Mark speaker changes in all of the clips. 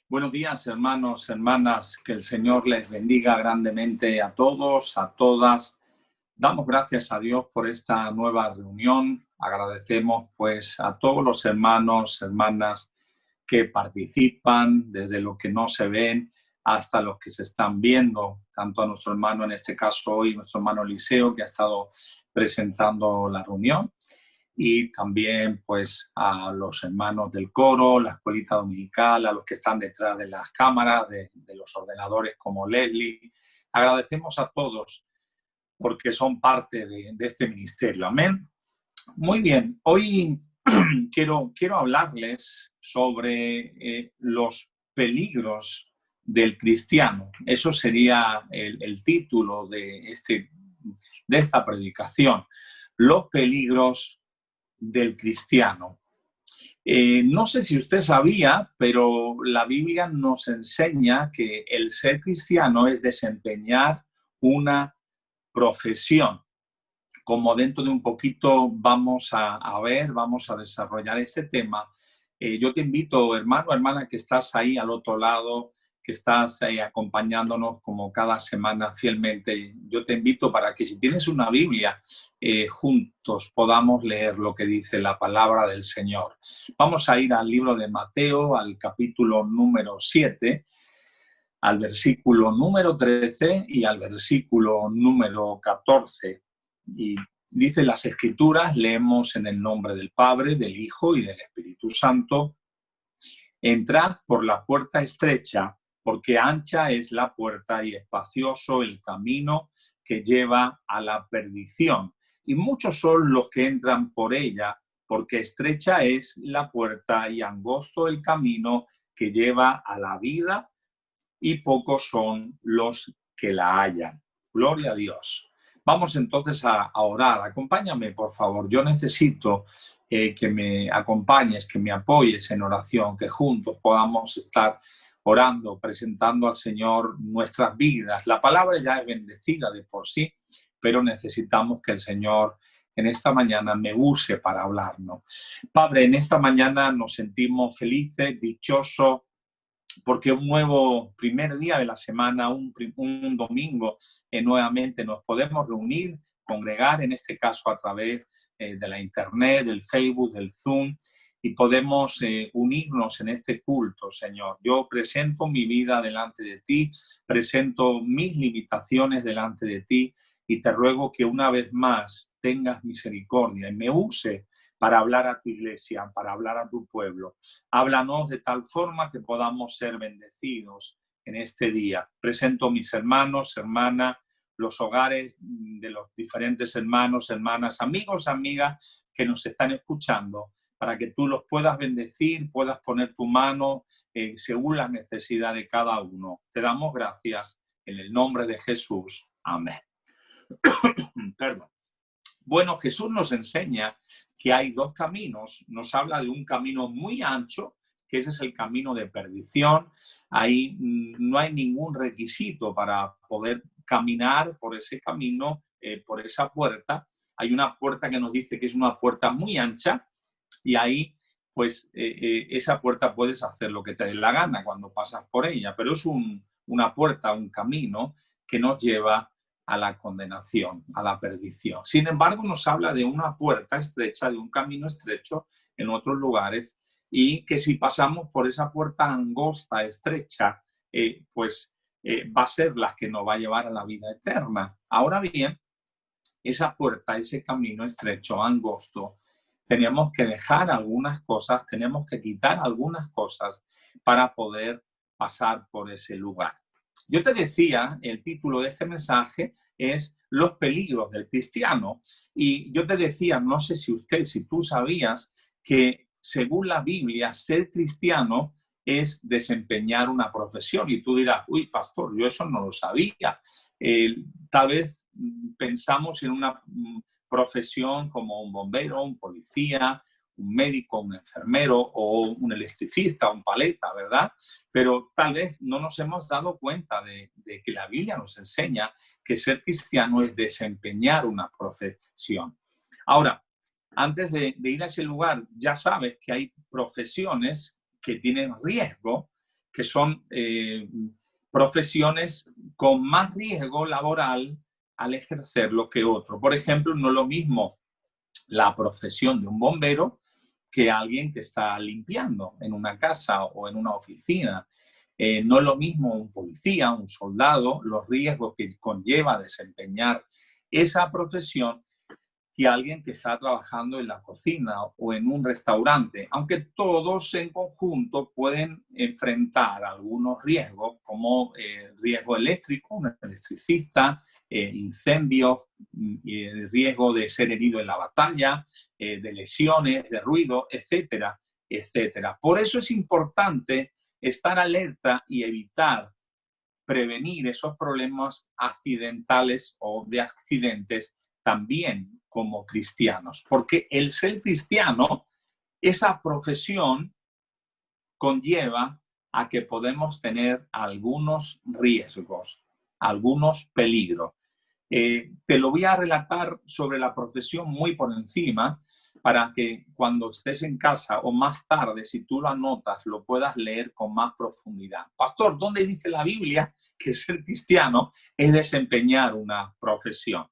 Speaker 1: Buenos días, hermanos, hermanas, que el Señor les bendiga grandemente a todos, a todas. Damos gracias a Dios por esta nueva reunión. Agradecemos pues a todos los hermanos, hermanas que participan, desde los que no se ven hasta los que se están viendo, tanto a nuestro hermano, en este caso hoy, nuestro hermano Eliseo, que ha estado presentando la reunión, y también pues a los hermanos del coro, la escuelita dominical, a los que están detrás de las cámaras, de los ordenadores como Leslie. Agradecemos a todos porque son parte de este ministerio. Amén. Muy bien, hoy quiero hablarles sobre los peligros del cristiano. Eso sería el título de esta predicación. Los peligros del cristiano. No sé si usted sabía, pero la Biblia nos enseña que el ser cristiano es desempeñar una profesión. Como dentro de un poquito vamos a ver, vamos a desarrollar este tema, yo te invito, hermano, hermana, que estás ahí al otro lado, que estás ahí acompañándonos como cada semana fielmente. Yo te invito para que si tienes una Biblia, juntos podamos leer lo que dice la palabra del Señor. Vamos a ir al libro de Mateo, al capítulo número 7, al versículo número 13 y al versículo número 14. Y dice las Escrituras, leemos en el nombre del Padre, del Hijo y del Espíritu Santo: entrad por la puerta estrecha, porque ancha es la puerta y espacioso el camino que lleva a la perdición. Y muchos son los que entran por ella, porque estrecha es la puerta y angosto el camino que lleva a la vida, y pocos son los que la hallan. Gloria a Dios. Vamos entonces a orar. Acompáñame, por favor. Yo necesito que me acompañes, que me apoyes en oración, que juntos podamos estar orando, presentando al Señor nuestras vidas. La palabra ya es bendecida de por sí, pero necesitamos que el Señor en esta mañana me use para hablarnos. Padre, en esta mañana nos sentimos felices, dichosos, porque un nuevo primer día de la semana, un domingo, nuevamente nos podemos reunir, congregar, en este caso a través de la internet, del Facebook, del Zoom, y podemos unirnos en este culto, Señor. Yo presento mi vida delante de ti, presento mis limitaciones delante de ti, y te ruego que una vez más tengas misericordia y me use para hablar a tu iglesia, para hablar a tu pueblo. Háblanos de tal forma que podamos ser bendecidos en este día. Presento mis hermanos, hermanas, los hogares de los diferentes hermanos, hermanas, amigos, amigas que nos están escuchando, para que tú los puedas bendecir, puedas poner tu mano según la necesidad de cada uno. Te damos gracias en el nombre de Jesús. Amén. Perdón. Bueno, Jesús nos enseña que hay dos caminos. Nos habla de un camino muy ancho, que ese es el camino de perdición. Ahí no hay ningún requisito para poder caminar por ese camino, por esa puerta. Hay una puerta que nos dice que es una puerta muy ancha, y ahí, pues, esa puerta puedes hacer lo que te dé la gana cuando pasas por ella, pero es una puerta, un camino que nos lleva a la condenación, a la perdición. Sin embargo, nos habla de una puerta estrecha, de un camino estrecho en otros lugares, y que si pasamos por esa puerta angosta, estrecha, va a ser la que nos va a llevar a la vida eterna. Ahora bien, esa puerta, ese camino estrecho, angosto, tenemos que dejar algunas cosas, tenemos que quitar algunas cosas para poder pasar por ese lugar. Yo te decía, el título de este mensaje es Los peligros del cristiano. Y yo te decía, no sé si tú sabías que según la Biblia, ser cristiano es desempeñar una profesión. Y tú dirás, uy, pastor, yo eso no lo sabía. Tal vez pensamos en una profesión como un bombero, un policía, un médico, un enfermero o un electricista, un paleta, ¿verdad? Pero tal vez no nos hemos dado cuenta de que la Biblia nos enseña que ser cristiano es desempeñar una profesión. Ahora, antes de ir a ese lugar, ya sabes que hay profesiones que tienen riesgo, que son profesiones con más riesgo laboral al ejercerlo que otro. Por ejemplo, no es lo mismo la profesión de un bombero que alguien que está limpiando en una casa o en una oficina. No es lo mismo un policía, un soldado, los riesgos que conlleva desempeñar esa profesión que alguien que está trabajando en la cocina o en un restaurante, aunque todos en conjunto pueden enfrentar algunos riesgos, como riesgo eléctrico, un electricista, incendios, riesgo de ser herido en la batalla, de lesiones, de ruido, etcétera, etcétera. Por eso es importante estar alerta y evitar prevenir esos problemas accidentales o de accidentes también como cristianos, porque el ser cristiano, esa profesión conlleva a que podemos tener algunos riesgos, algunos peligros. Te lo voy a relatar sobre la profesión muy por encima para que cuando estés en casa o más tarde, si tú lo anotas, lo puedas leer con más profundidad. Pastor, ¿dónde dice la Biblia que ser cristiano es desempeñar una profesión?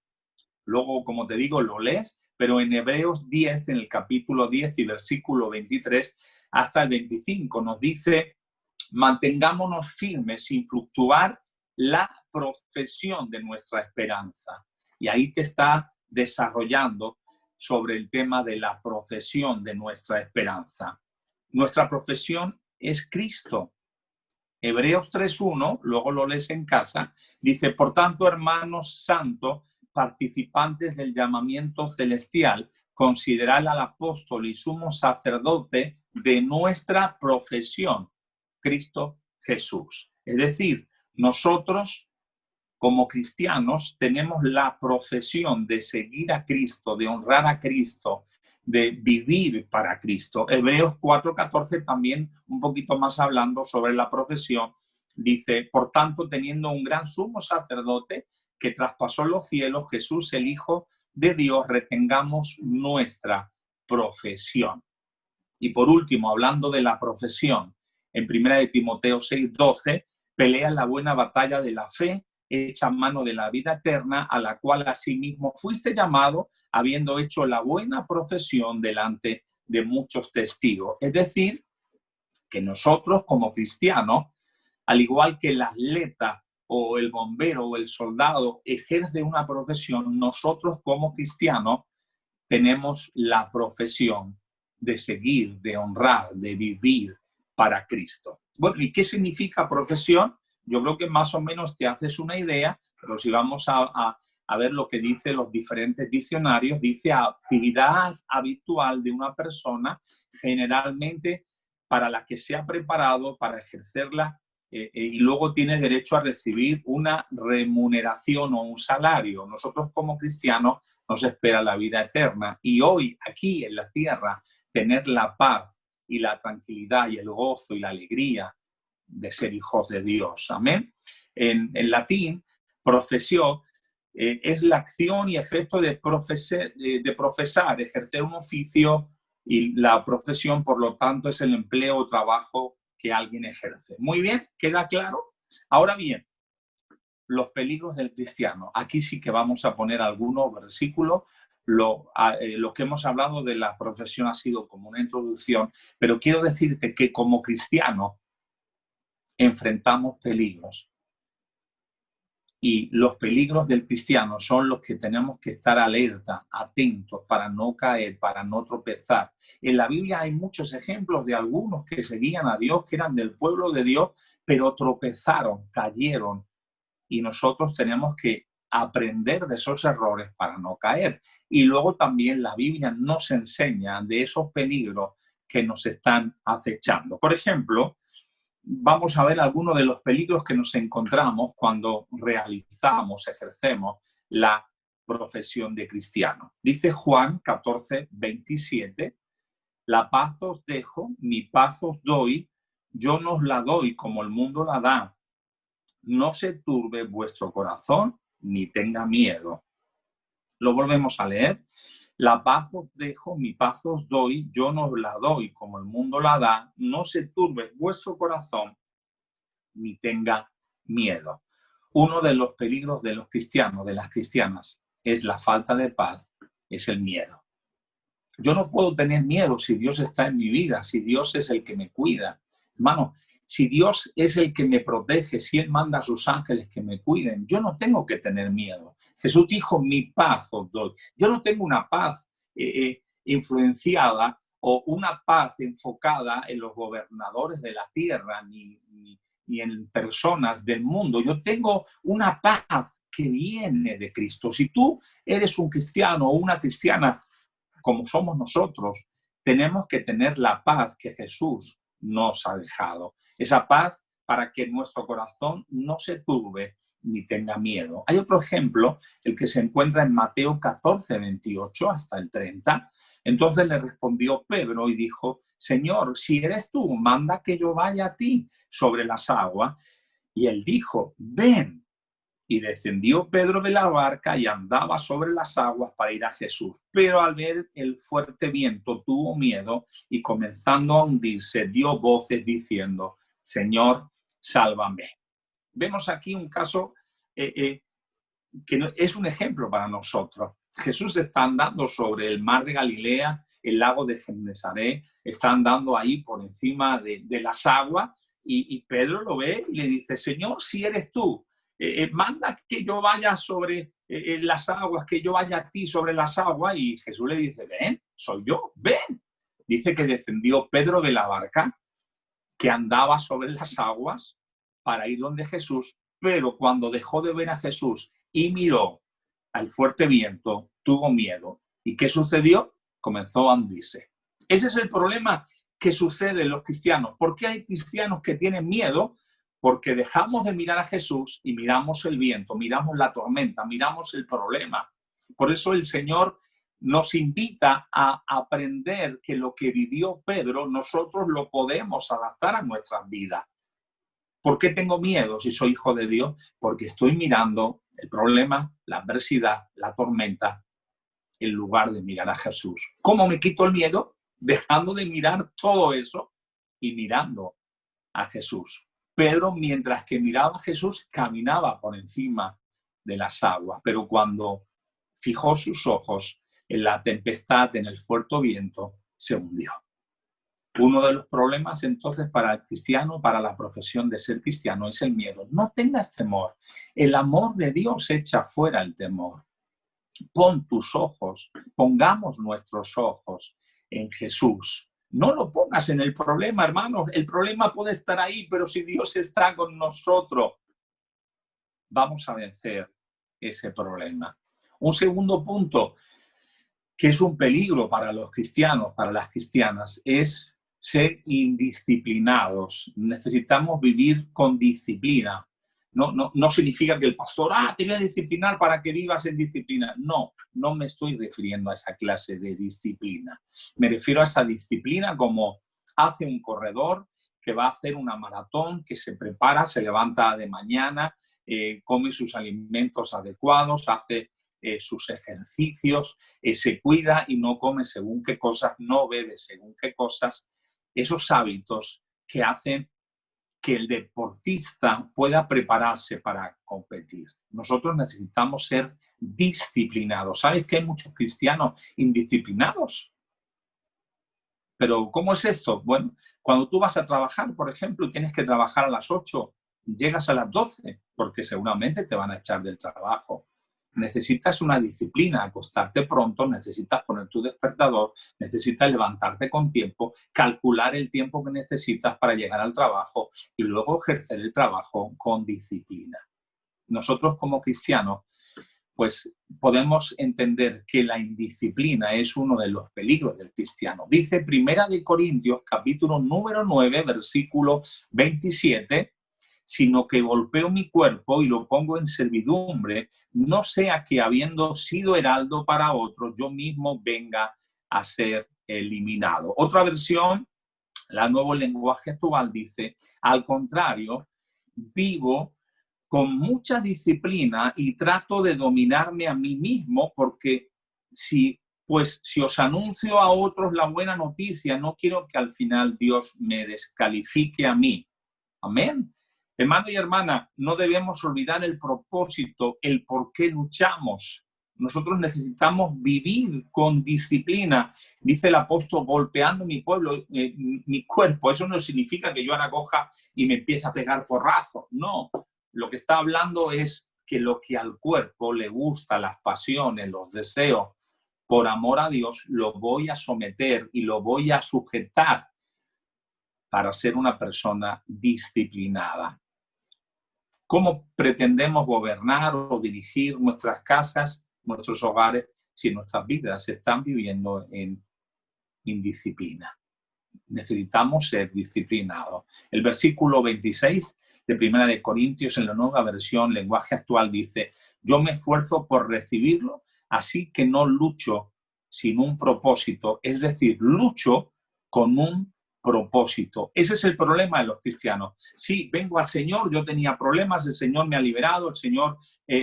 Speaker 1: Luego, como te digo, lo lees, pero en Hebreos 10, en el capítulo 10 y versículo 23 hasta el 25, nos dice: mantengámonos firmes sin fluctuar la profesión de nuestra esperanza. Y ahí te está desarrollando sobre el tema de la profesión de nuestra esperanza. Nuestra profesión es Cristo. Hebreos 3.1, luego lo lees en casa, dice: por tanto, hermanos santos, participantes del llamamiento celestial, considerad al apóstol y sumo sacerdote de nuestra profesión, Cristo Jesús. Es decir, nosotros como cristianos tenemos la profesión de seguir a Cristo, de honrar a Cristo, de vivir para Cristo. Hebreos 4.14 también, un poquito más hablando sobre la profesión, dice: por tanto, teniendo un gran sumo sacerdote que traspasó los cielos, Jesús, el Hijo de Dios, retengamos nuestra profesión. Y por último, hablando de la profesión, en 1 Timoteo 6.12, pelea la buena batalla de la fe, echa mano de la vida eterna, a la cual asimismo fuiste llamado, habiendo hecho la buena profesión delante de muchos testigos. Es decir, que nosotros como cristianos, al igual que el atleta o el bombero o el soldado ejerce una profesión, nosotros como cristianos tenemos la profesión de seguir, de honrar, de vivir para Cristo. Bueno, ¿y qué significa profesión? Yo creo que más o menos te haces una idea, pero si vamos a ver lo que dicen los diferentes diccionarios, dice actividad habitual de una persona, generalmente para la que se ha preparado para ejercerla y luego tiene derecho a recibir una remuneración o un salario. Nosotros como cristianos nos espera la vida eterna y hoy aquí en la tierra tener la paz y la tranquilidad y el gozo y la alegría de ser hijos de Dios. Amén. En latín, profesión es la acción y efecto de profesar, ejercer un oficio, y la profesión, por lo tanto, es el empleo o trabajo que alguien ejerce. Muy bien, ¿queda claro? Ahora bien, los peligros del cristiano. Aquí sí que vamos a poner algunos versículos. Lo que hemos hablado de la profesión ha sido como una introducción, pero quiero decirte que como cristianos enfrentamos peligros. Y los peligros del cristiano son los que tenemos que estar alerta, atentos, para no caer, para no tropezar. En la Biblia hay muchos ejemplos de algunos que seguían a Dios, que eran del pueblo de Dios, pero tropezaron, cayeron. Y nosotros tenemos que aprender de esos errores para no caer. Y luego también la Biblia nos enseña de esos peligros que nos están acechando. Por ejemplo, vamos a ver algunos de los peligros que nos encontramos cuando realizamos, ejercemos la profesión de cristiano. Dice Juan 14:27, la paz os dejo, mi paz os doy, yo no os la doy como el mundo la da. No se turbe vuestro corazón ni tenga miedo. Lo volvemos a leer. La paz os dejo, mi paz os doy, yo no os la doy como el mundo la da, no se turbe vuestro corazón ni tenga miedo. Uno de los peligros de los cristianos, de las cristianas, es la falta de paz, es el miedo. Yo no puedo tener miedo si Dios está en mi vida, si Dios es el que me cuida. Hermano, si Dios es el que me protege, si Él manda a sus ángeles que me cuiden, yo no tengo que tener miedo. Jesús dijo, mi paz os doy. Yo no tengo una paz influenciada o una paz enfocada en los gobernadores de la tierra, ni en personas del mundo. Yo tengo una paz que viene de Cristo. Si tú eres un cristiano o una cristiana, como somos nosotros, tenemos que tener la paz que Jesús nos ha dejado. Esa paz para que nuestro corazón no se turbe ni tenga miedo. Hay otro ejemplo, el que se encuentra en Mateo 14, 28 hasta el 30. Entonces le respondió Pedro y dijo, Señor, si eres tú, manda que yo vaya a ti sobre las aguas. Y él dijo, ven. Y descendió Pedro de la barca y andaba sobre las aguas para ir a Jesús. Pero al ver el fuerte viento tuvo miedo y comenzando a hundirse dio voces diciendo, Señor, sálvame. Vemos aquí un caso que es un ejemplo para nosotros. Jesús está andando sobre el mar de Galilea, el lago de Genesaret, está andando ahí por encima de las aguas y Pedro lo ve y le dice, Señor, si eres tú, manda que yo vaya sobre las aguas, que yo vaya a ti sobre las aguas. Y Jesús le dice, ven, soy yo, ven. Dice que descendió Pedro de la barca, que andaba sobre las aguas para ir donde Jesús, pero cuando dejó de ver a Jesús y miró al fuerte viento, tuvo miedo. ¿Y qué sucedió? Comenzó a hundirse. Ese es el problema que sucede en los cristianos. ¿Por qué hay cristianos que tienen miedo? Porque dejamos de mirar a Jesús y miramos el viento, miramos la tormenta, miramos el problema. Por eso el Señor nos invita a aprender que lo que vivió Pedro, nosotros lo podemos adaptar a nuestras vidas. ¿Por qué tengo miedo si soy hijo de Dios? Porque estoy mirando el problema, la adversidad, la tormenta, en lugar de mirar a Jesús. ¿Cómo me quito el miedo? Dejando de mirar todo eso y mirando a Jesús. Pedro, mientras que miraba a Jesús, caminaba por encima de las aguas, pero cuando fijó sus ojos en la tempestad, en el fuerte viento, se hundió. Uno de los problemas entonces para el cristiano, para la profesión de ser cristiano, es el miedo. No tengas temor. El amor de Dios echa fuera el temor. Pon tus ojos, pongamos nuestros ojos en Jesús. No lo pongas en el problema, hermanos. El problema puede estar ahí, pero si Dios está con nosotros, vamos a vencer ese problema. Un segundo punto, que es un peligro para los cristianos, para las cristianas, es ser indisciplinados. Necesitamos vivir con disciplina. No significa que el pastor, te voy a disciplinar para que vivas en disciplina. No me estoy refiriendo a esa clase de disciplina. Me refiero a esa disciplina como hace un corredor que va a hacer una maratón, que se prepara, se levanta de mañana, come sus alimentos adecuados, hace sus ejercicios, se cuida y no come según qué cosas, no bebe según qué cosas. Esos hábitos que hacen que el deportista pueda prepararse para competir. Nosotros necesitamos ser disciplinados. ¿Sabes que hay muchos cristianos indisciplinados? Pero ¿cómo es esto? Bueno, cuando tú vas a trabajar, por ejemplo, y tienes que trabajar a las 8, llegas a las 12, porque seguramente te van a echar del trabajo. Necesitas una disciplina, acostarte pronto, necesitas poner tu despertador, necesitas levantarte con tiempo, calcular el tiempo que necesitas para llegar al trabajo y luego ejercer el trabajo con disciplina. Nosotros como cristianos, pues podemos entender que la indisciplina es uno de los peligros del cristiano. Dice Primera de Corintios, capítulo número 9, versículo 27, sino que golpeo mi cuerpo y lo pongo en servidumbre, no sea que habiendo sido heraldo para otros, yo mismo venga a ser eliminado. Otra versión, la Nuevo Lenguaje Actual, dice, al contrario, vivo con mucha disciplina y trato de dominarme a mí mismo, porque si pues si os anuncio a otros la buena noticia, no quiero que al final Dios me descalifique a mí. Amén. Hermano y hermana, no debemos olvidar el propósito, el por qué luchamos. Nosotros necesitamos vivir con disciplina. Dice el apóstol, golpeando mi pueblo, mi cuerpo. Eso no significa que yo ahora coja y me empiece a pegar porrazos. No, lo que está hablando es que lo que al cuerpo le gusta, las pasiones, los deseos, por amor a Dios, lo voy a someter y lo voy a sujetar para ser una persona disciplinada. ¿Cómo pretendemos gobernar o dirigir nuestras casas, nuestros hogares, si nuestras vidas se están viviendo en indisciplina? Necesitamos ser disciplinados. El versículo 26 de 1 de Corintios, en la nueva versión, lenguaje actual, dice: yo me esfuerzo por recibirlo, así que no lucho sin un propósito. Es decir, lucho con un propósito. Ese es el problema de los cristianos. Sí, vengo al Señor, yo tenía problemas, el Señor me ha liberado, el Señor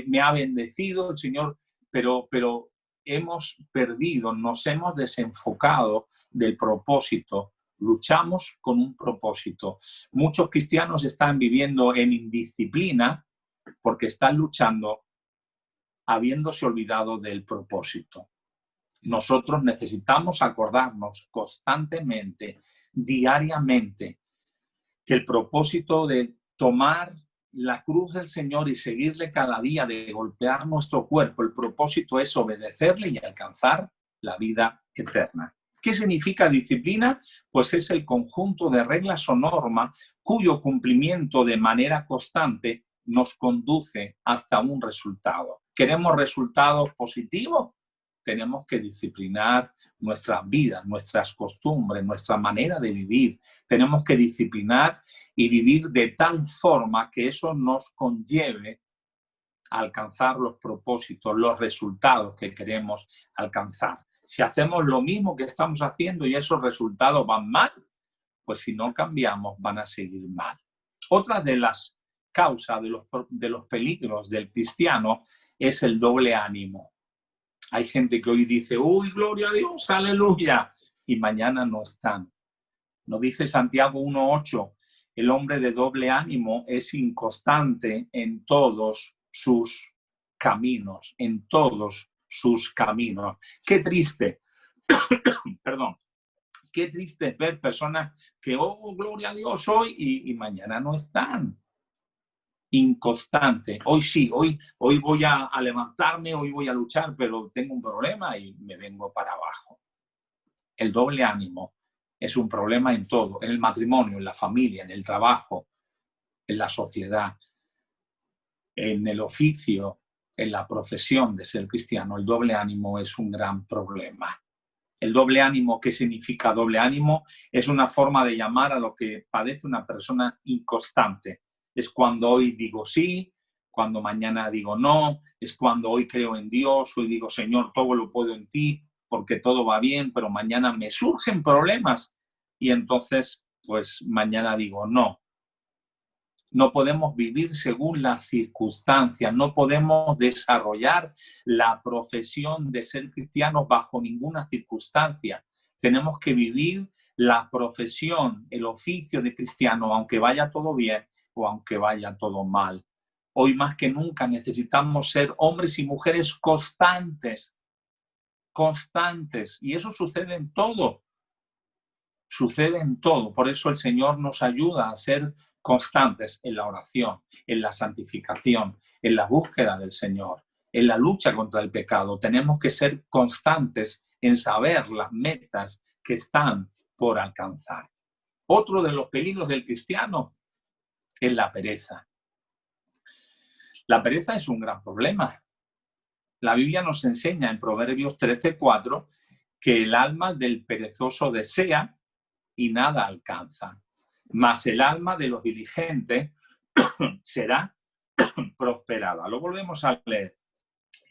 Speaker 1: me ha bendecido, el Señor, pero hemos perdido, nos hemos desenfocado del propósito. Luchamos con un propósito. Muchos cristianos están viviendo en indisciplina porque están luchando habiéndose olvidado del propósito. Nosotros necesitamos acordarnos constantemente, diariamente, que el propósito de tomar la cruz del Señor y seguirle cada día, de golpear nuestro cuerpo, el propósito es obedecerle y alcanzar la vida eterna. ¿Qué significa disciplina? Pues es el conjunto de reglas o normas cuyo cumplimiento de manera constante nos conduce hasta un resultado. ¿Queremos resultados positivos? Tenemos que disciplinar nuestras vidas, nuestras costumbres, nuestra manera de vivir. Tenemos que disciplinar y vivir de tal forma que eso nos conlleve a alcanzar los propósitos, los resultados que queremos alcanzar. Si hacemos lo mismo que estamos haciendo y esos resultados van mal, pues si no cambiamos van a seguir mal. Otra de las causas de los peligros del cristiano es el doble ánimo. Hay gente que hoy dice, uy, gloria a Dios, aleluya, y mañana no están. Nos dice Santiago 1:8, el hombre de doble ánimo es inconstante en todos sus caminos, en todos sus caminos. Qué triste, perdón, qué triste ver personas que, oh, gloria a Dios, hoy y mañana no están. Inconstante. Hoy sí, hoy voy a levantarme, hoy voy a luchar, pero tengo un problema y me vengo para abajo. El doble ánimo es un problema en todo, en el matrimonio, en la familia, en el trabajo, en la sociedad, en el oficio, en la profesión de ser cristiano. El doble ánimo es un gran problema. El doble ánimo, ¿qué significa doble ánimo? Es una forma de llamar a lo que padece una persona inconstante. Es cuando hoy digo sí, cuando mañana digo no, es cuando hoy creo en Dios, hoy digo, Señor, todo lo puedo en ti, porque todo va bien, pero mañana me surgen problemas y entonces, pues mañana digo no. No podemos vivir según las circunstancias, no podemos desarrollar la profesión de ser cristianos bajo ninguna circunstancia. Tenemos que vivir la profesión, el oficio de cristiano, aunque vaya todo bien o aunque vaya todo mal. Hoy más que nunca necesitamos ser hombres y mujeres constantes, constantes, y eso sucede en todo. Sucede en todo. Por eso el Señor nos ayuda a ser constantes en la oración, en la santificación, en la búsqueda del Señor, en la lucha contra el pecado. Tenemos que ser constantes en saber las metas que están por alcanzar. Otro de los peligros del cristiano es la pereza. La pereza es un gran problema. La Biblia nos enseña en Proverbios 13:4 que el alma del perezoso desea y nada alcanza, mas el alma de los diligentes será prosperada. Lo volvemos a leer.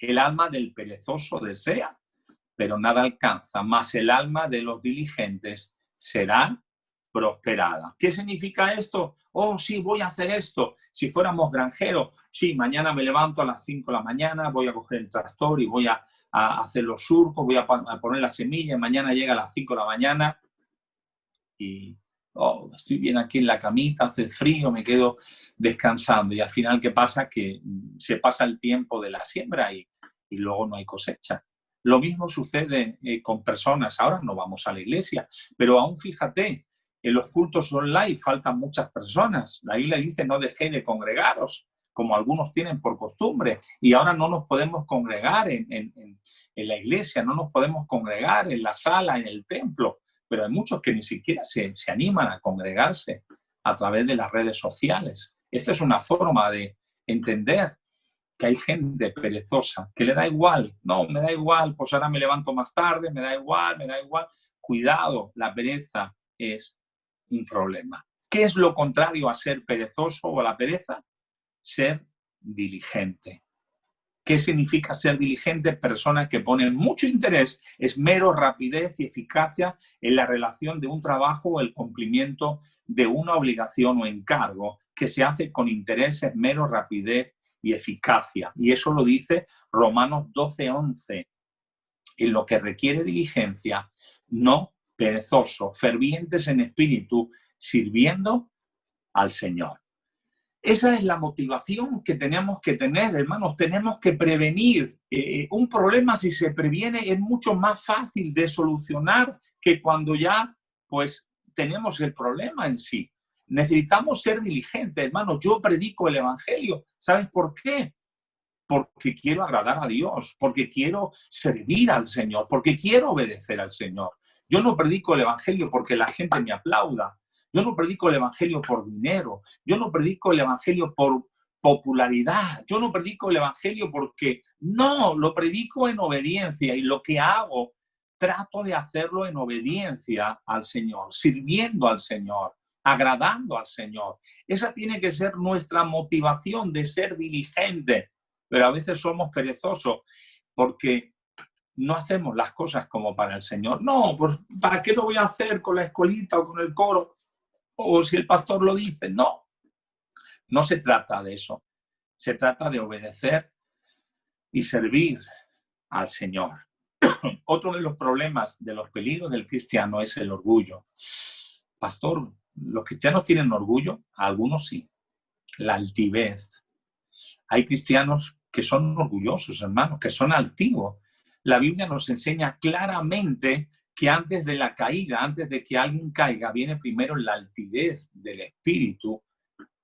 Speaker 1: El alma del perezoso desea, pero nada alcanza, mas el alma de los diligentes será prosperada. ¿Qué significa esto? Oh, sí, voy a hacer esto. Si fuéramos granjeros, sí, mañana me levanto a las 5 de la mañana, voy a coger el tractor y voy a a hacer los surcos, voy a poner la semilla, mañana llega a las 5 de la mañana y estoy bien aquí en la camita, hace frío, me quedo descansando. Y al final, ¿qué pasa? Que se pasa el tiempo de la siembra y luego no hay cosecha. Lo mismo sucede con personas. Ahora no vamos a la iglesia, pero aún fíjate, en los cultos online faltan muchas personas. La Biblia dice: no dejéis de congregaros, como algunos tienen por costumbre. Y ahora no nos podemos congregar en la iglesia, no nos podemos congregar en la sala, en el templo. Pero hay muchos que ni siquiera se animan a congregarse a través de las redes sociales. Esta es una forma de entender que hay gente perezosa, que le da igual. No, me da igual, pues ahora me levanto más tarde, me da igual, me da igual. Cuidado, la pereza es un problema. ¿Qué es lo contrario a ser perezoso o a la pereza? Ser diligente. ¿Qué significa ser diligente? Personas que ponen mucho interés, esmero, rapidez y eficacia en la relación de un trabajo o el cumplimiento de una obligación o encargo que se hace con interés, esmero, rapidez y eficacia. Y eso lo dice Romanos 12:11. En lo que requiere diligencia, no perezoso, fervientes en espíritu, sirviendo al Señor. Esa es la motivación que tenemos que tener, hermanos. Tenemos que prevenir. Un problema, si se previene, es mucho más fácil de solucionar que cuando ya pues tenemos el problema en sí. Necesitamos ser diligentes, hermanos. Yo predico el evangelio. ¿Sabes por qué? Porque quiero agradar a Dios, porque quiero servir al Señor, porque quiero obedecer al Señor. Yo no predico el evangelio porque la gente me aplauda. Yo no predico el evangelio por dinero. Yo no predico el evangelio por popularidad. Yo no predico el evangelio porque no, lo predico en obediencia, y lo que hago, trato de hacerlo en obediencia al Señor, sirviendo al Señor, agradando al Señor. Esa tiene que ser nuestra motivación, de ser diligente. Pero a veces somos perezosos porque no hacemos las cosas como para el Señor. No, pues ¿para qué lo voy a hacer con la escolita o con el coro? O si el pastor lo dice. No, no se trata de eso. Se trata de obedecer y servir al Señor. Otro de los problemas, de los peligros del cristiano, es el orgullo. Pastor, ¿los cristianos tienen orgullo? Algunos sí. La altivez. Hay cristianos que son orgullosos, hermanos, que son altivos. La Biblia nos enseña claramente que antes de la caída, antes de que alguien caiga, viene primero la altivez del espíritu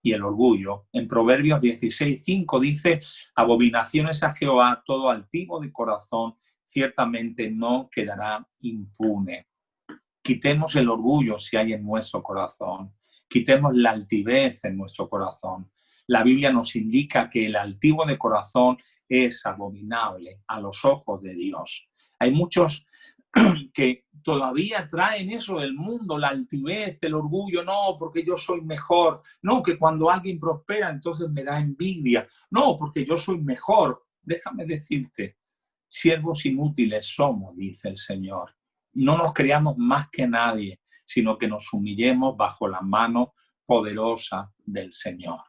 Speaker 1: y el orgullo. En Proverbios 16:5 dice: abominaciones a Jehová todo altivo de corazón, ciertamente no quedará impune. Quitemos el orgullo si hay en nuestro corazón. Quitemos la altivez en nuestro corazón. La Biblia nos indica que el altivo de corazón es abominable a los ojos de Dios. Hay muchos que todavía traen eso del mundo, la altivez, el orgullo. No, porque yo soy mejor. No, que cuando alguien prospera, entonces me da envidia. No, porque yo soy mejor. Déjame decirte, siervos inútiles somos, dice el Señor. No nos creamos más que nadie, sino que nos humillemos bajo la mano poderosa del Señor.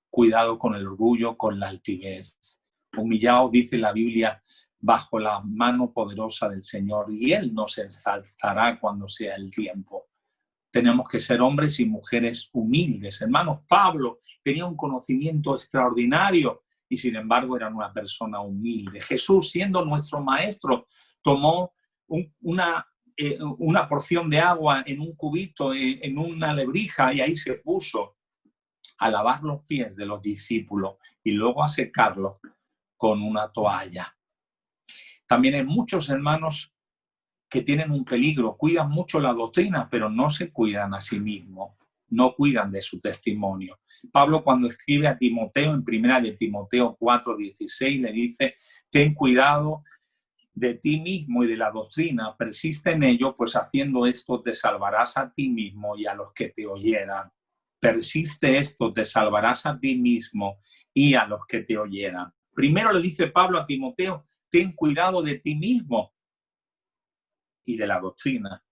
Speaker 1: Cuidado con el orgullo, con la altivez. Humillaos, dice la Biblia, bajo la mano poderosa del Señor, y Él nos exaltará cuando sea el tiempo. Tenemos que ser hombres y mujeres humildes. Hermanos, Pablo tenía un conocimiento extraordinario y sin embargo era una persona humilde. Jesús, siendo nuestro maestro, tomó una porción de agua en un cubito, en una lebrija, y ahí se puso a lavar los pies de los discípulos y luego a secarlos con una toalla. También hay muchos hermanos que tienen un peligro, cuidan mucho la doctrina, pero no se cuidan a sí mismos, no cuidan de su testimonio. Pablo, cuando escribe a Timoteo, en 1 de Timoteo 4:16, le dice: ten cuidado de ti mismo y de la doctrina, persiste en ello, pues haciendo esto te salvarás a ti mismo y a los que te oyeran. Persiste esto, te salvarás a ti mismo y a los que te oyeran. Primero le dice Pablo a Timoteo: ten cuidado de ti mismo y de la doctrina.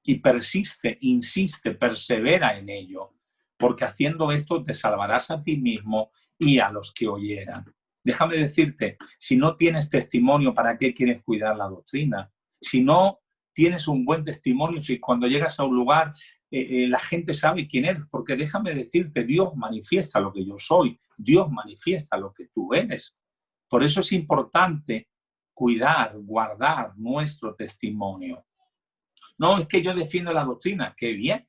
Speaker 1: Y persiste, insiste, persevera en ello, porque haciendo esto te salvarás a ti mismo y a los que oyeran. Déjame decirte, si no tienes testimonio, ¿para qué quieres cuidar la doctrina? Si no tienes un buen testimonio, si cuando llegas a un lugar la gente sabe quién eres, porque déjame decirte, Dios manifiesta lo que yo soy, Dios manifiesta lo que tú eres. Por eso es importante cuidar, guardar nuestro testimonio. No, es que yo defiendo la doctrina, qué bien,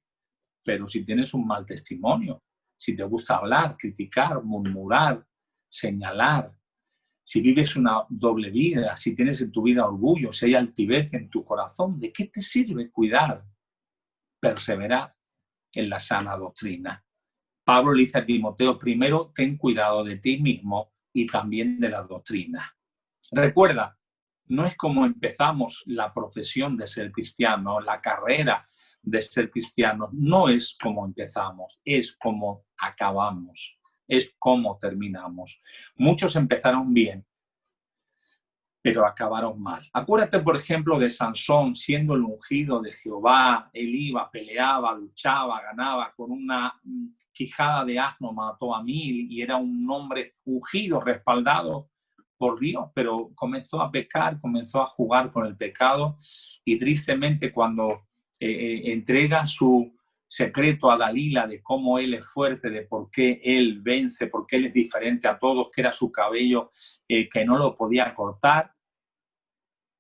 Speaker 1: pero si tienes un mal testimonio, si te gusta hablar, criticar, murmurar, señalar, si vives una doble vida, si tienes en tu vida orgullo, si hay altivez en tu corazón, ¿de qué te sirve cuidar, perseverar en la sana doctrina? Pablo le dice a Timoteo, primero ten cuidado de ti mismo y también de la doctrina. Recuerda, no es como empezamos la profesión de ser cristiano, la carrera de ser cristiano, no es como empezamos, es como acabamos, es como terminamos. Muchos empezaron bien, pero acabaron mal. Acuérdate, por ejemplo, de Sansón, siendo el ungido de Jehová. Él iba, peleaba, luchaba, ganaba, con una quijada de asno mató a 1000 y era un hombre ungido, respaldado por Dios, pero comenzó a pecar, comenzó a jugar con el pecado y tristemente cuando entrega su secreto a Dalila de cómo él es fuerte, de por qué él vence, por qué él es diferente a todos, que era su cabello que no lo podía cortar,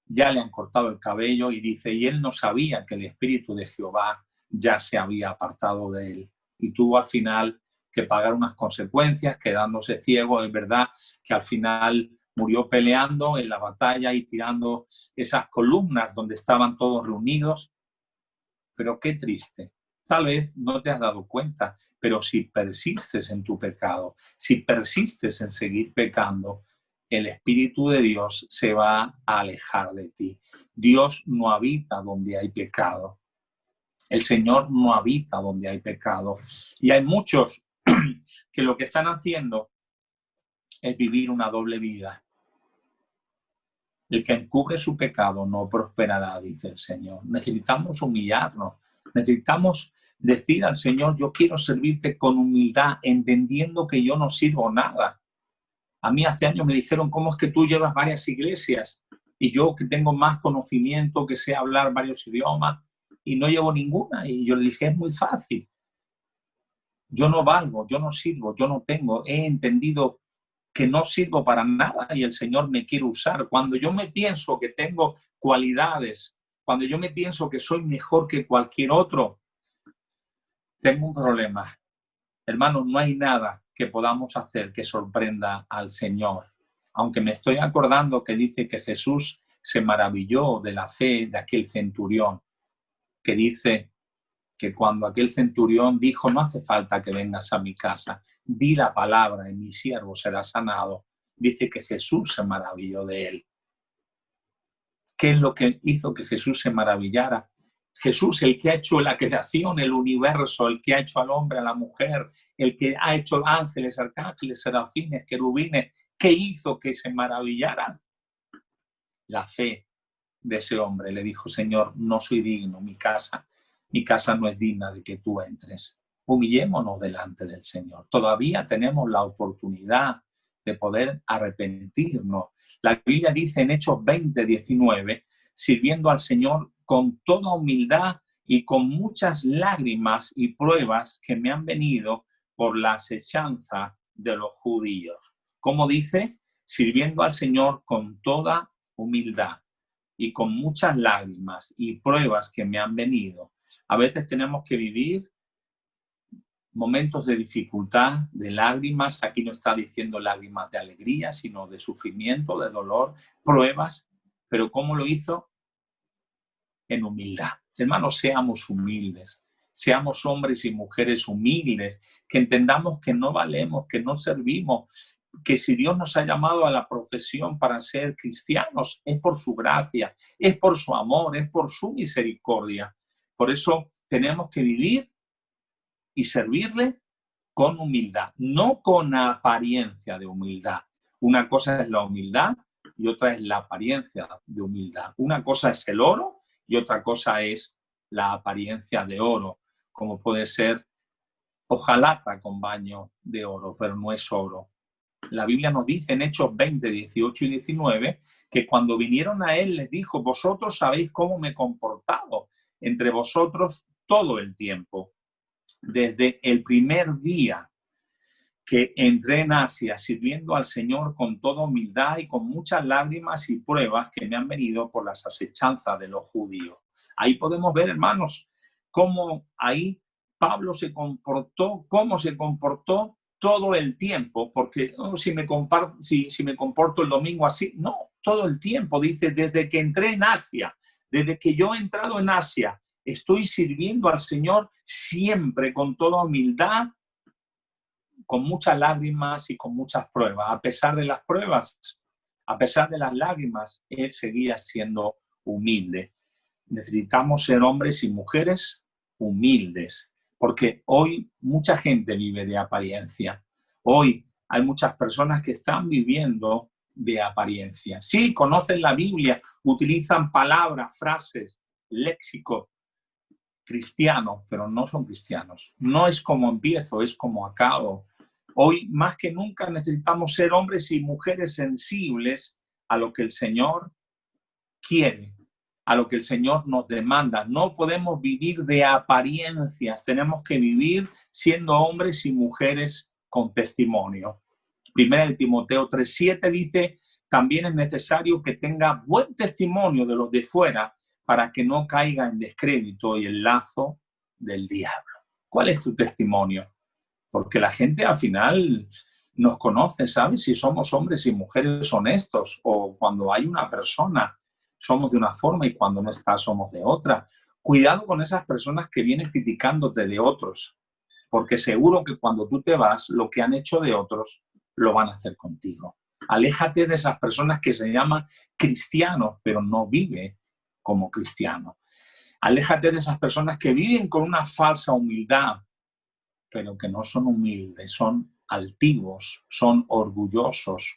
Speaker 1: ya le han cortado el cabello y dice, y él no sabía que el Espíritu de Jehová ya se había apartado de él. Y tuvo al final que pagar unas consecuencias, quedándose ciego. Es verdad que al final murió peleando en la batalla y tirando esas columnas donde estaban todos reunidos. Pero qué triste. Tal vez no te has dado cuenta, pero si persistes en tu pecado, si persistes en seguir pecando, el Espíritu de Dios se va a alejar de ti. Dios no habita donde hay pecado. El Señor no habita donde hay pecado. Y hay muchos que lo que están haciendo es vivir una doble vida. El que encubre su pecado no prosperará, dice el Señor. Necesitamos humillarnos. Necesitamos decir al Señor, yo quiero servirte con humildad, entendiendo que yo no sirvo nada. A mí hace años me dijeron, ¿cómo es que tú llevas varias iglesias? Y yo que tengo más conocimiento, que sé hablar varios idiomas, y no llevo ninguna. Y yo le dije, es muy fácil. Yo no valgo, yo no sirvo, yo no tengo. He entendido que no sirvo para nada y el Señor me quiere usar. Cuando yo me pienso que tengo cualidades, cuando yo me pienso que soy mejor que cualquier otro, tengo un problema. Hermanos, no hay nada que podamos hacer que sorprenda al Señor. Aunque me estoy acordando que dice que Jesús se maravilló de la fe de aquel centurión, que dice que cuando aquel centurión dijo, no hace falta que vengas a mi casa, di la palabra y mi siervo será sanado, dice que Jesús se maravilló de él. ¿Qué es lo que hizo que Jesús se maravillara? Jesús, el que ha hecho la creación, el universo, el que ha hecho al hombre, a la mujer, el que ha hecho ángeles, arcángeles, serafines, querubines, ¿qué hizo que se maravillara? La fe de ese hombre. Le dijo, Señor, no soy digno, mi casa no es digna de que tú entres. Humillémonos delante del Señor. Todavía tenemos la oportunidad de poder arrepentirnos. La Biblia dice en Hechos 20:19, sirviendo al Señor con toda humildad y con muchas lágrimas y pruebas que me han venido por la asechanza de los judíos. ¿Cómo dice? Sirviendo al Señor con toda humildad y con muchas lágrimas y pruebas que me han venido. A veces tenemos que vivir momentos de dificultad, de lágrimas. Aquí no está diciendo lágrimas de alegría, sino de sufrimiento, de dolor, pruebas. Pero ¿cómo lo hizo? En humildad. Hermanos, seamos humildes. Seamos hombres y mujeres humildes, que entendamos que no valemos, que no servimos, que si Dios nos ha llamado a la profesión para ser cristianos, es por su gracia, es por su amor, es por su misericordia. Por eso tenemos que vivir y servirle con humildad, no con apariencia de humildad. Una cosa es la humildad y otra es la apariencia de humildad. Una cosa es el oro y otra cosa es la apariencia de oro, como puede ser hojalata con baño de oro, pero no es oro. La Biblia nos dice en Hechos 20, 18 y 19 que cuando vinieron a él les dijo: vosotros sabéis cómo me he comportado entre vosotros todo el tiempo, desde el primer día que entré en Asia, sirviendo al Señor con toda humildad y con muchas lágrimas y pruebas que me han venido por las asechanzas de los judíos. Ahí podemos ver, hermanos, cómo ahí Pablo se comportó, cómo se comportó todo el tiempo, porque si me comporto el domingo así, no, todo el tiempo, dice, desde que entré en Asia, desde que yo he entrado en Asia, estoy sirviendo al Señor siempre con toda humildad, con muchas lágrimas y con muchas pruebas. A pesar de las pruebas, a pesar de las lágrimas, él seguía siendo humilde. Necesitamos ser hombres y mujeres humildes, porque hoy mucha gente vive de apariencia. Hoy hay muchas personas que están viviendo de apariencia. Sí, conocen la Biblia, utilizan palabras, frases, léxico cristianos, pero no son cristianos. No es como empiezo, es como acabo. Hoy más que nunca necesitamos ser hombres y mujeres sensibles a lo que el Señor quiere, a lo que el Señor nos demanda. No podemos vivir de apariencias, tenemos que vivir siendo hombres y mujeres con testimonio. Primera de Timoteo 3:7 dice: también es necesario que tenga buen testimonio de los de fuera para que no caiga en descrédito y el lazo del diablo. ¿Cuál es tu testimonio? Porque la gente al final nos conoce, ¿sabes? Si somos hombres y mujeres honestos, o cuando hay una persona somos de una forma y cuando no está somos de otra. Cuidado con esas personas que vienen criticándote de otros, porque seguro que cuando tú te vas, lo que han hecho de otros lo van a hacer contigo. Aléjate de esas personas que se llaman cristianos, pero no viven como cristianos. Aléjate de esas personas que viven con una falsa humildad, pero que no son humildes, son altivos, son orgullosos.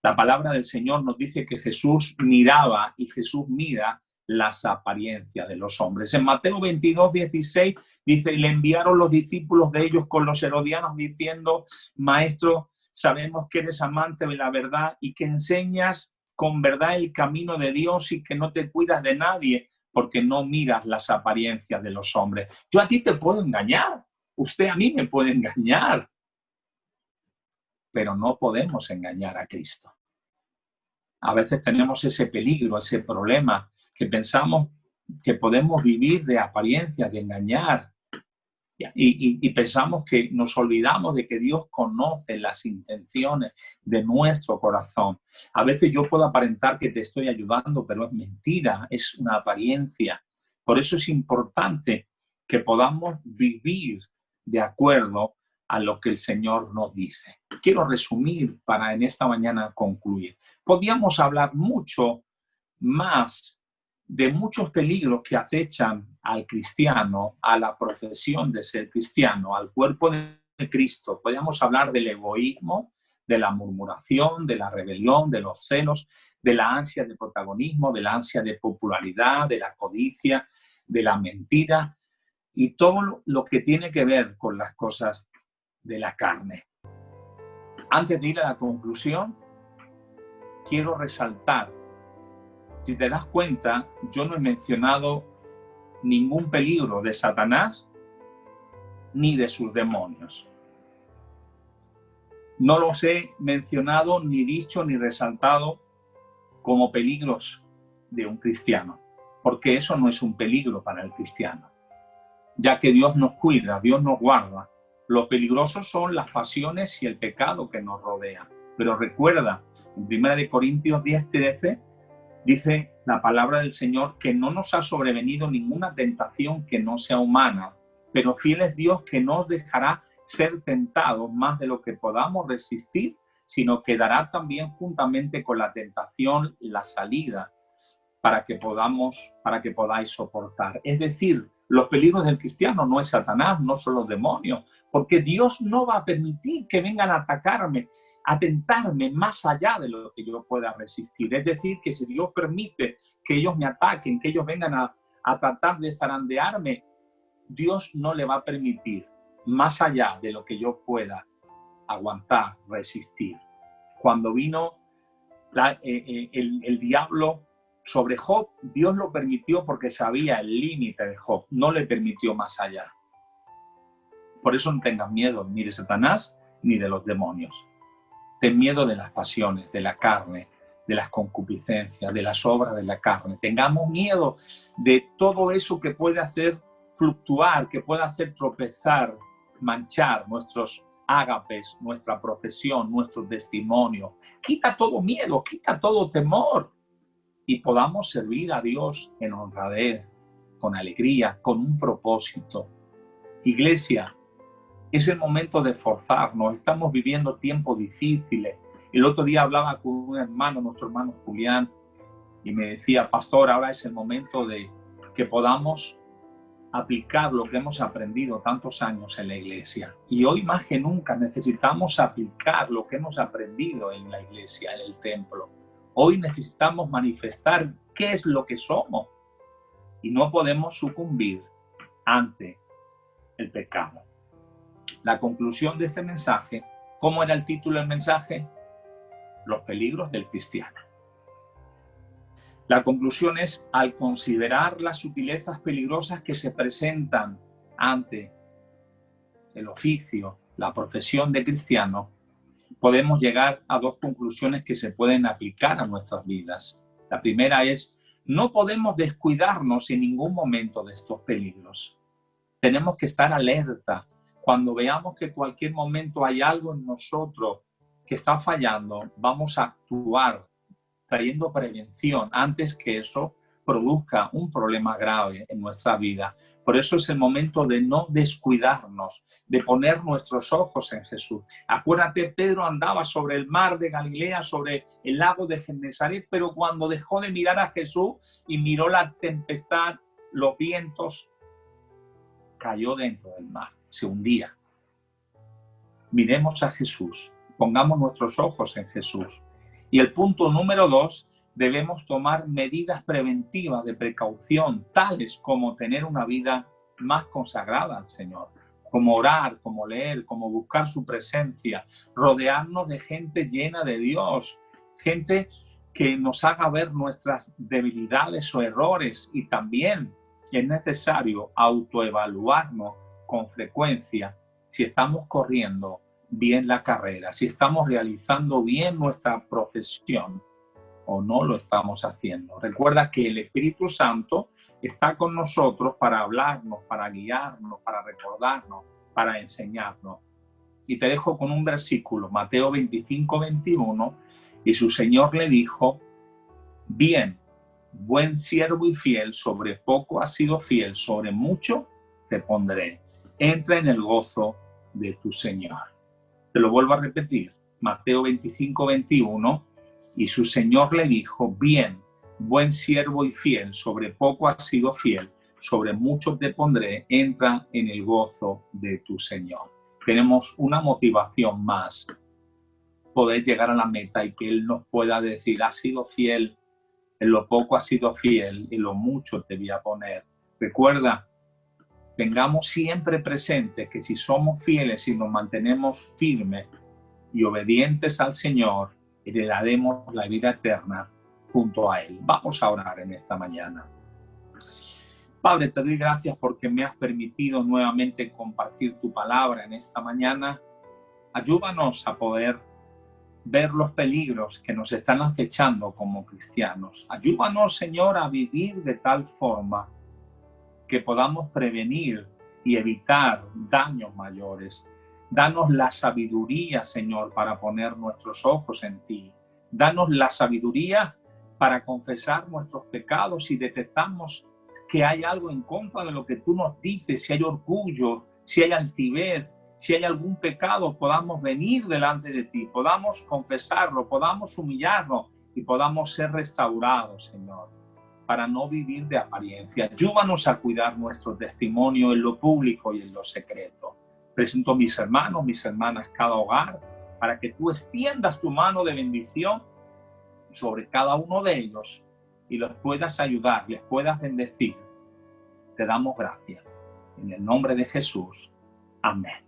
Speaker 1: La palabra del Señor nos dice que Jesús miraba y Jesús mira las apariencias de los hombres. En Mateo 22:16 dice: y le enviaron los discípulos de ellos con los herodianos diciendo: Maestro, sabemos que eres amante de la verdad y que enseñas con verdad el camino de Dios y que no te cuidas de nadie porque no miras las apariencias de los hombres. Yo a ti te puedo engañar, usted a mí me puede engañar, pero no podemos engañar a Cristo. A veces tenemos ese peligro, ese problema, que pensamos que podemos vivir de apariencia, de engañar, y pensamos que nos olvidamos de que Dios conoce las intenciones de nuestro corazón. A veces yo puedo aparentar que te estoy ayudando, pero es mentira, es una apariencia. Por eso es importante que podamos vivir de acuerdo a lo que el Señor nos dice. Quiero resumir para en esta mañana concluir. Podríamos hablar mucho más de muchos peligros que acechan al cristiano, a la profesión de ser cristiano, al cuerpo de Cristo. Podríamos hablar del egoísmo, de la murmuración, de la rebelión, de los celos, de la ansia de protagonismo, de la ansia de popularidad, de la codicia, de la mentira y todo lo que tiene que ver con las cosas de la carne. Antes de ir a la conclusión, quiero resaltar, si te das cuenta, yo no he mencionado ningún peligro de Satanás ni de sus demonios. No los he mencionado, ni dicho, ni resaltado como peligros de un cristiano, porque eso no es un peligro para el cristiano, ya que Dios nos cuida, Dios nos guarda. Lo peligroso son las pasiones y el pecado que nos rodea. Pero recuerda, en 1 Corintios 10:13, dice la palabra del Señor que no nos ha sobrevenido ninguna tentación que no sea humana, pero fiel es Dios que no os dejará ser tentados más de lo que podamos resistir, sino que dará también juntamente con la tentación la salida para que podáis soportar. Es decir, los peligros del cristiano no es Satanás, no son los demonios, porque Dios no va a permitir que vengan a atacarme, a tentarme más allá de lo que yo pueda resistir. Es decir, que si Dios permite que ellos me ataquen, que ellos vengan a tratar de zarandearme, Dios no le va a permitir más allá de lo que yo pueda aguantar, resistir. Cuando vino el diablo sobre Job, Dios lo permitió porque sabía el límite de Job, no le permitió más allá. Por eso no tengas miedo ni de Satanás ni de los demonios. Ten miedo de las pasiones, de la carne, de las concupiscencias, de las obras de la carne. Tengamos miedo de todo eso que puede hacer fluctuar, que puede hacer tropezar, manchar nuestros ágapes, nuestra profesión, nuestro testimonio. Quita todo miedo, quita todo temor y podamos servir a Dios en honradez, con alegría, con un propósito. Iglesia, es el momento de esforzarnos. Estamos viviendo tiempos difíciles. El otro día hablaba con un hermano, nuestro hermano Julián, y me decía, pastor, ahora es el momento de que podamos aplicar lo que hemos aprendido tantos años en la iglesia. Y hoy más que nunca necesitamos aplicar lo que hemos aprendido en la iglesia, en el templo. Hoy necesitamos manifestar qué es lo que somos y no podemos sucumbir ante el pecado. La conclusión de este mensaje, ¿cómo era el título del mensaje? Los peligros del cristiano. La conclusión es, al considerar las sutilezas peligrosas que se presentan ante el oficio, la profesión de cristiano, podemos llegar a dos conclusiones que se pueden aplicar a nuestras vidas. La primera es, no podemos descuidarnos en ningún momento de estos peligros. Tenemos que estar alerta. Cuando veamos que en cualquier momento hay algo en nosotros que está fallando, vamos a actuar trayendo prevención antes que eso produzca un problema grave en nuestra vida. Por eso es el momento de no descuidarnos, de poner nuestros ojos en Jesús. Acuérdate, Pedro andaba sobre el mar de Galilea, sobre el lago de Genesaret, pero cuando dejó de mirar a Jesús y miró la tempestad, los vientos, cayó dentro del mar, se hundía. Miremos a Jesús, pongamos nuestros ojos en Jesús. Y el punto número 2, debemos tomar medidas preventivas de precaución, tales como tener una vida más consagrada al Señor, como orar, como leer, como buscar su presencia, rodearnos de gente llena de Dios, gente que nos haga ver nuestras debilidades o errores, y también es necesario autoevaluarnos con frecuencia si estamos corriendo bien la carrera, si estamos realizando bien nuestra profesión o no lo estamos haciendo. Recuerda que el Espíritu Santo está con nosotros para hablarnos, para guiarnos, para recordarnos, para enseñarnos. Y te dejo con un versículo, Mateo 25, 21, y su Señor le dijo, bien, buen siervo y fiel, sobre poco has sido fiel, sobre mucho te pondré. Entra en el gozo de tu Señor. Te lo vuelvo a repetir, Mateo 25, 21, y su Señor le dijo, bien, buen siervo y fiel, sobre poco has sido fiel, sobre mucho te pondré, entra en el gozo de tu Señor. Tenemos una motivación más, poder llegar a la meta y que Él nos pueda decir, has sido fiel, en lo poco has sido fiel, en lo mucho te voy a poner. Recuerda, tengamos siempre presente que si somos fieles y nos mantenemos firmes y obedientes al Señor, heredaremos la vida eterna junto a Él. Vamos a orar en esta mañana. Padre, te doy gracias porque me has permitido nuevamente compartir tu palabra en esta mañana. Ayúdanos a poder ver los peligros que nos están acechando como cristianos. Ayúdanos, Señor, a vivir de tal forma que podamos prevenir y evitar daños mayores. Danos la sabiduría, Señor, para poner nuestros ojos en ti. Danos la sabiduría para confesar nuestros pecados si detectamos que hay algo en contra de lo que tú nos dices, si hay orgullo, si hay altivez, si hay algún pecado, podamos venir delante de ti, podamos confesarlo, podamos humillarnos y podamos ser restaurados, Señor, para no vivir de apariencia. Ayúdanos a cuidar nuestro testimonio en lo público y en lo secreto. Presento a mis hermanos, mis hermanas, cada hogar, para que tú extiendas tu mano de bendición sobre cada uno de ellos y los puedas ayudar, les puedas bendecir. Te damos gracias. En el nombre de Jesús. Amén.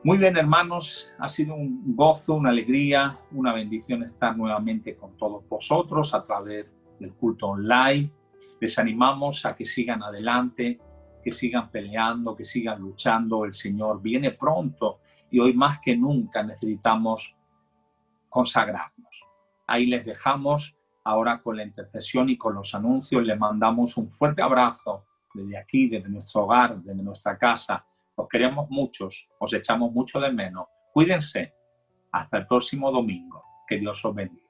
Speaker 1: Muy bien, hermanos, ha sido un gozo, una alegría, una bendición estar nuevamente con todos vosotros a través del culto online. Les animamos a que sigan adelante, que sigan peleando, que sigan luchando. El Señor viene pronto y hoy más que nunca necesitamos consagrarnos. Ahí les dejamos ahora con la intercesión y con los anuncios. Les mandamos un fuerte abrazo desde aquí, desde nuestro hogar, desde nuestra casa. Os queremos muchos, os echamos mucho de menos. Cuídense. Hasta el próximo domingo. Que Dios os bendiga.